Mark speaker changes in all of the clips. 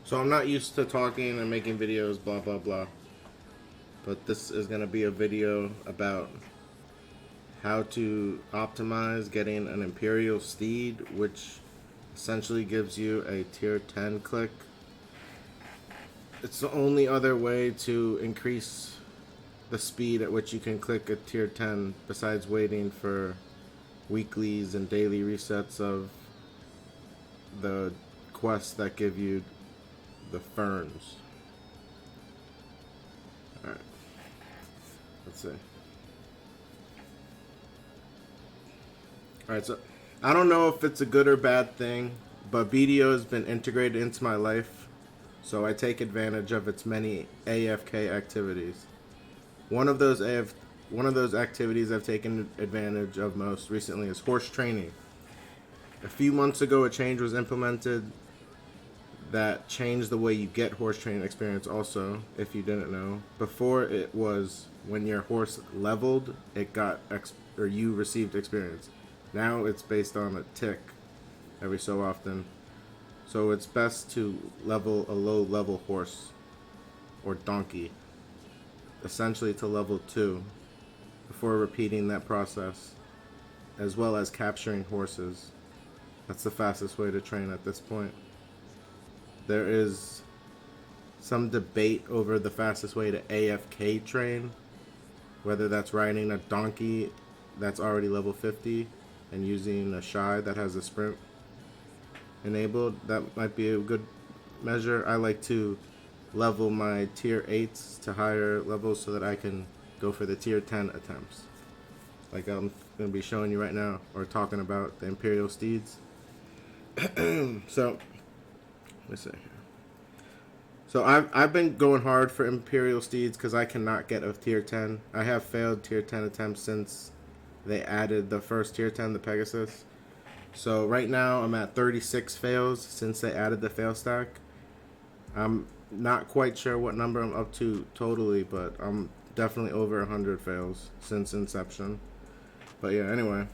Speaker 1: So I'm not used to talking and making videos, blah blah blah. But this is gonna be a video about how to optimize getting an Imperial Steed, which essentially gives you a tier 10 click. It's the only other way to increase the speed at which you can click a tier 10 besides waiting for weeklies and daily resets of the quests that give you the ferns. Alright, let's see. Alright, so I don't know if it's a good or bad thing, but BDO has been integrated into my life, so I take advantage of its many AFK activities. One of those activities I've taken advantage of most recently is horse training. A few months ago, a change was implemented that changed the way you get horse training experience also, if you didn't know. Before, it was when your horse leveled, it got or you received experience. Now it's based on a tick every so often. So it's best to level a low level horse or donkey, essentially to level 2, before repeating that process, as well as capturing horses. That's the fastest way to train at this point. There is some debate over the fastest way to AFK train, whether that's riding a donkey that's already level 50 and using a shy that has a sprint enabled. That might be a good measure. I like to level my tier 8s to higher levels so that I can go for the tier 10 attempts, like I'm going to be showing you right now, or talking about the Imperial Steeds. So let's see here. So I've been going hard for Imperial Steeds because I cannot get a tier 10. I have failed tier 10 attempts since they added the first tier 10, the Pegasus. So right now I'm at 36 fails since they added the fail stack. I'm not quite sure what number I'm up to totally, but I'm definitely over 100 fails since inception. But yeah, anyway.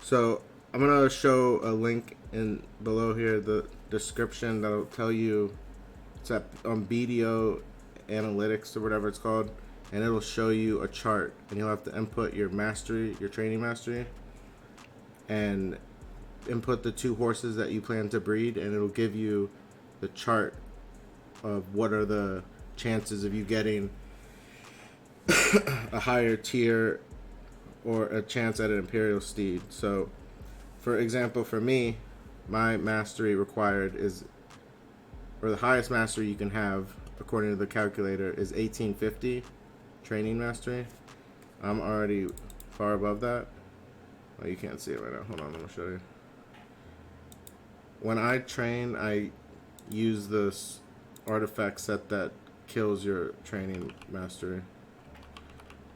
Speaker 1: So I'm going to show a link in below here, the description, that'll tell you it's at BDO Analytics or whatever it's called, and it'll show you a chart, and you'll have to input your mastery, your training mastery, and input the 2 horses that you plan to breed, and it'll give you the chart of what are the chances of you getting a higher tier or a chance at an Imperial Steed. So for example, for me, my mastery required is, or the highest mastery you can have according to the calculator, is 1850 training mastery. I'm already far above that. Oh, you can't see it right now. Hold on, let me show you. When I train, I use this artifact set that kills your training mastery.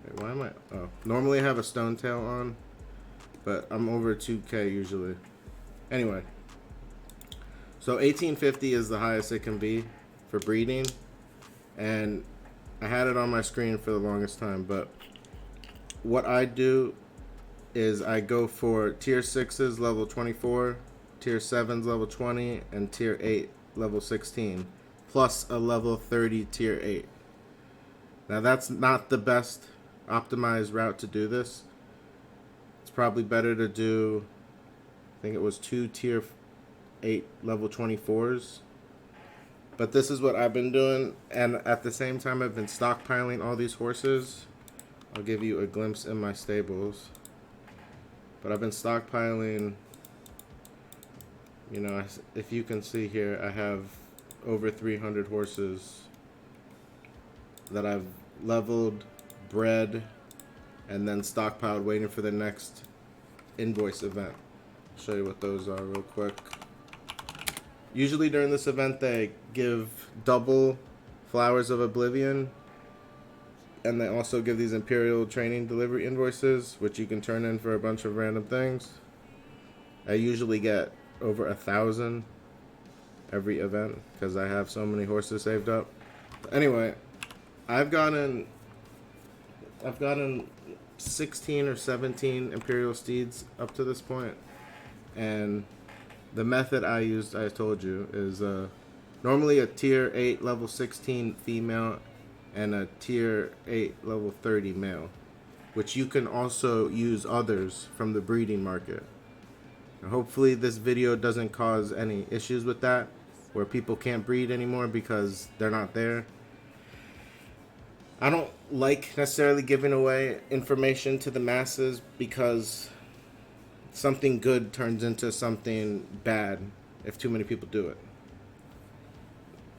Speaker 1: Wait, why am I? Oh, normally I have a stone tail on, but I'm over 2k usually. Anyway, so 1850 is the highest it can be for breeding, and I had it on my screen for the longest time, but what I do is I go for tier 6s level 24, tier 7s level 20, and tier 8 level 16, plus a level 30 tier 8. Now that's not the best optimized route to do this. It's probably better to do, I think it was 2 tier 8 level 24s. But this is what I've been doing, and at the same time I've been stockpiling all these horses. I'll give you a glimpse in my stables. But I've been stockpiling, you know, if you can see here, I have over 300 horses that I've leveled, bred, and then stockpiled waiting for the next invoice event. I'll show you what those are real quick. Usually during this event they give double Flowers of Oblivion, and they also give these Imperial Training Delivery invoices, which you can turn in for a bunch of random things. I usually get over 1,000 every event because I have so many horses saved up. But anyway, I've gotten 16 or 17 Imperial Steeds up to this point, and the method I used, I told you, is Normally a tier 8 level 16 female and a tier 8 level 30 male, which you can also use others from the breeding market. Now, hopefully this video doesn't cause any issues with that, where people can't breed anymore because they're not there. I don't like necessarily giving away information to the masses because something good turns into something bad if too many people do it.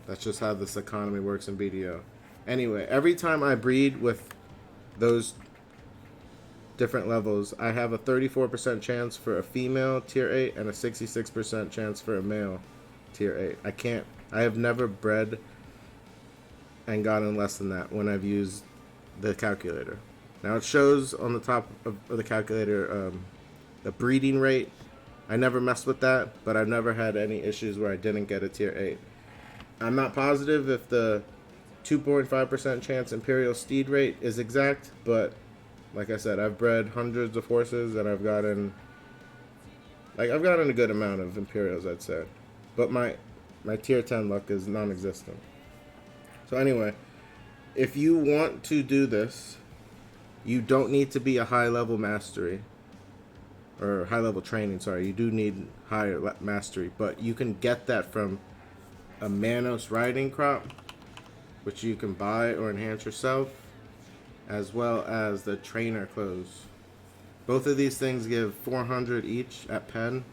Speaker 1: That's just how this economy works in BDO. Anyway, every time I breed with those different levels, I have a 34% chance for a female tier 8 and a 66% chance for a male tier 8. I have never bred and gotten less than that when I've used the calculator. Now it shows on the top of the calculator the breeding rate. I never messed with that, but I've never had any issues where I didn't get a tier 8. I'm not positive if the 2.5% chance Imperial Steed rate is exact, but like I said, I've bred hundreds of horses and I've gotten a good amount of Imperials, I'd say. But my tier 10 luck is non-existent. So anyway, if you want to do this, you don't need to be a high-level mastery. Or high-level training, sorry. You do need higher mastery. But you can get that from a Manos riding crop, which you can buy or enhance yourself, as well as the trainer clothes. Both of these things give 400 each at Penn.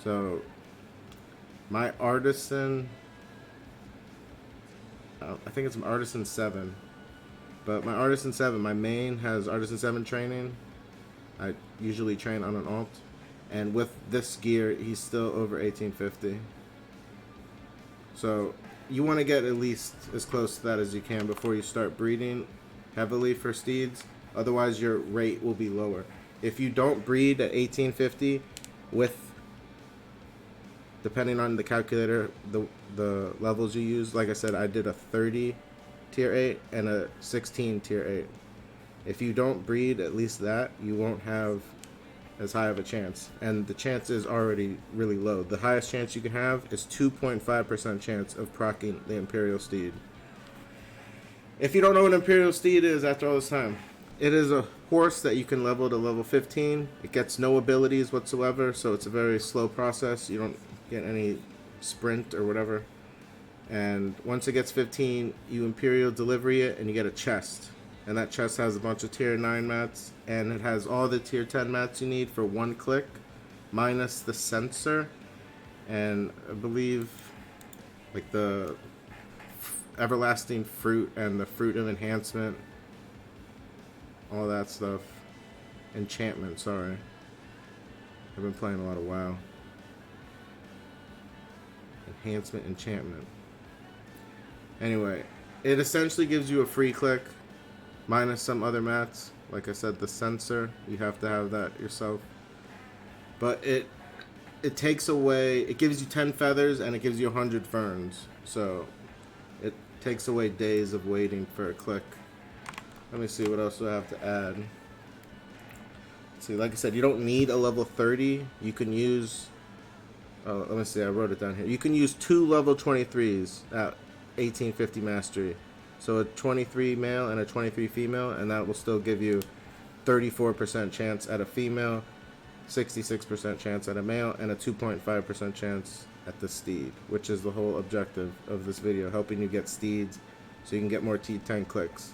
Speaker 1: So my Artisan, I think it's an Artisan 7, but my Artisan 7, my main has Artisan 7 training. I usually train on an alt, and with this gear he's still over 1850. So you want to get at least as close to that as you can before you start breeding heavily for steeds. Otherwise your rate will be lower. If you don't breed at 1850 with, depending on the calculator, the levels you use, like I said, I did a 30 tier 8 and a 16 tier 8. If you don't breed at least that, you won't have as high of a chance, and the chance is already really low. The highest chance you can have is 2.5% chance of procking the Imperial Steed. If you don't know what Imperial Steed is after all this time, it is a horse that you can level to level 15. It gets no abilities whatsoever, so it's a very slow process. You don't get any sprint or whatever. And once it gets 15, you Imperial Delivery it and you get a chest. And that chest has a bunch of tier 9 mats, and it has all the tier 10 mats you need for 1 click, minus the censer, and I believe like the everlasting fruit and the fruit of enhancement, all that stuff. Enchantment, sorry. I've been playing a lot of WoW. Enhancement, enchantment. Anyway, it essentially gives you a free click, minus some other mats. Like I said, the censer, you have to have that yourself. But it takes away, it gives you 10 feathers and it gives you 100 ferns. So it takes away days of waiting for a click. Let me see what else do I have to add. See, like I said, you don't need a level 30. You can use, oh, let me see, I wrote it down here. You can use 2 level 23s at 1850 mastery. So a 23 male and a 23 female, and that will still give you 34% chance at a female, 66% chance at a male, and a 2.5% chance at the steed, which is the whole objective of this video, helping you get steeds so you can get more T10 clicks.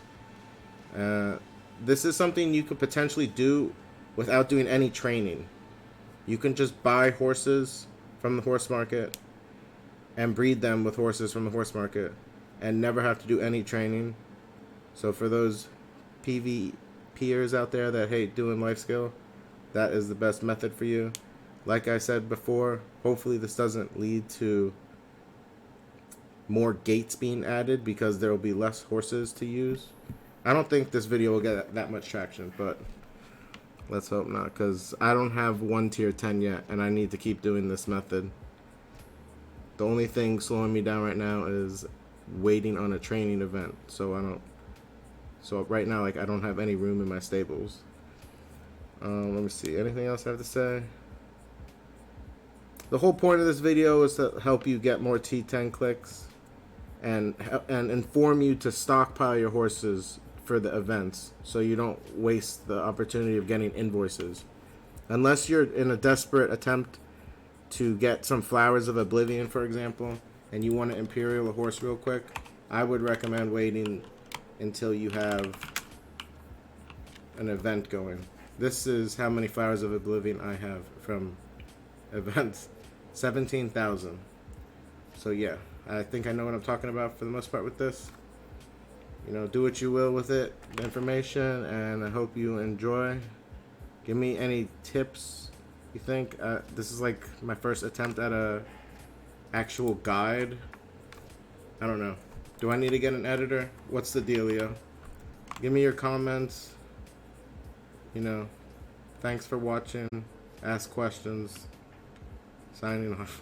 Speaker 1: This is something you could potentially do without doing any training. You can just buy horses from the horse market and breed them with horses from the horse market and never have to do any training. So for those PvPers out there that hate doing life skill, that is the best method for you. Like I said before, hopefully this doesn't lead to more gates being added because there will be less horses to use. I don't think this video will get that much traction, but let's hope not, because I don't have 1 tier 10 yet and I need to keep doing this method. The only thing slowing me down right now is waiting on a training event, so right now, like, I don't have any room in my stables. Let me see, anything else I have to say? The whole point of this video is to help you get more T10 clicks and inform you to stockpile your horses for the events so you don't waste the opportunity of getting invoices. Unless you're in a desperate attempt to get some Flowers of Oblivion, for example, and you want to Imperial a horse real quick, I would recommend waiting until you have an event going. This is how many Flowers of Oblivion I have from events. 17,000. So yeah, I think I know what I'm talking about for the most part with this. You know, do what you will with it, the information, and I hope you enjoy. Give me any tips you think. This is like my first attempt at a actual guide. I don't know. Do I need to get an editor? What's the dealio? Give me your comments. You know, thanks for watching. Ask questions. Signing off.